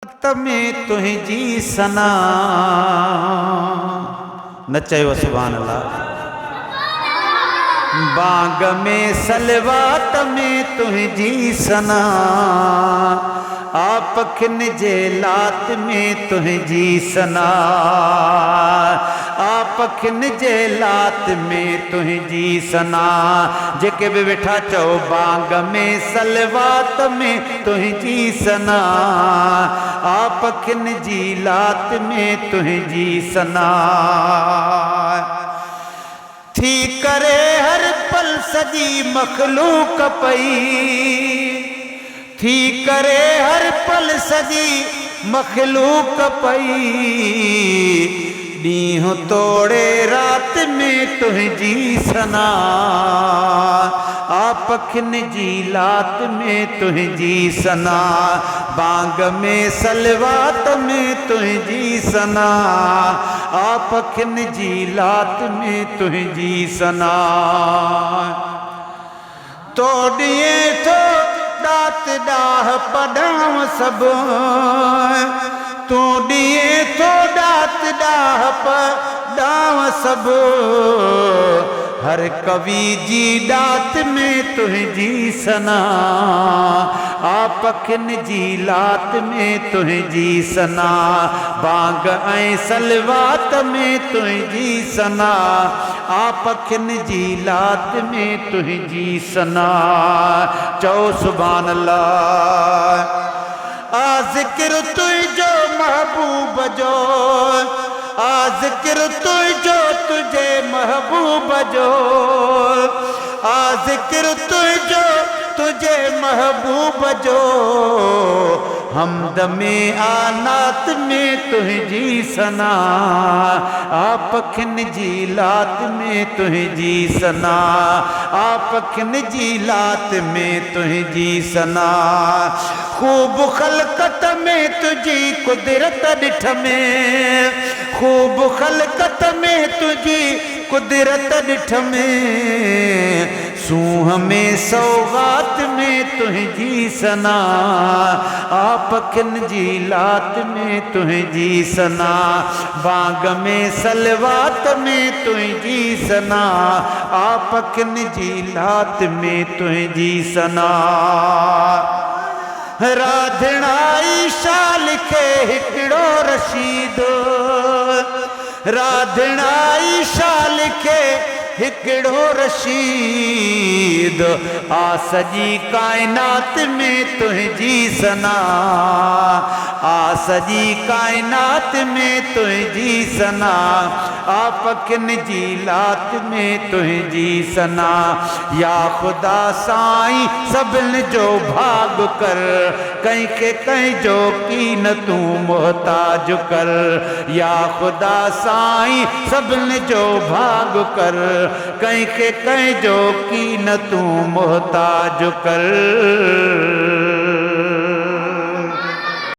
में तुझी सना न चयो सुभान अल्लाह। बाग में सलवात में तुझी सना आप खिन जे लात में तुझी सना आप खिन जे लात में तुझी सना जेके भी वेठा चओ बाग में सलवात में तुझी सना आप खिन जी लात में तुझी सना थी करे हर पल सजी मखलूक पई थी करे हर पल सजी मखलूक पई ॾींहुं तोड़े रात में तुझी सना आप खिन जी लात में तुझी सना बाग में सलवात में तुझी सना आप खिन जी लात में तुझी सना तोड़िए तो दात डाह पढ़ाव सब तोड़िए तो दात डाह पढ़ाव सब हर कवि जी दात में तुझी सना आप खिन जी लात में तुझी सना बाग ऐं सलवात में तुझी सना आप खिन जी लात में तुझी सना चओ सुभान अल्लाह। आ ज़िक्र तुझो महबूब जो आ ज़िक्र तुझो तुझे महबूब जो आ ज़िक्र तुझो तुझे महबूब जो हमद में आनात में तुझी सना आप खिन जी लात में तुझी सना आप खिन जी लात में तुझी सना खूब खलकत में तुझी कुदरत ॾिठ में खूब खलकत में तुझी कुदरत ॾिठ में सूंह में सौगात में तुझी सना आप खिन जी लात में तुझी सना बाग में सलवात में तुझी सना आप खिन जी लात में तुझी सना राधनाई शाल के हिकड़ो रशीद राधनाई शाल के हिकड़ो रशीद आ सजी कायनात में तुझी सना आ सजी कायनात में तुझी सना आप खिन जी लात में तुझी सना या खुदा साईं सभिन जो भाग कर कंहिंखे कंहिंजो की न तू मोहताज कर या खुदा साईं सभिन जो भाग कर कंहिंखे कंहिंजो की न तू मोहताज कर।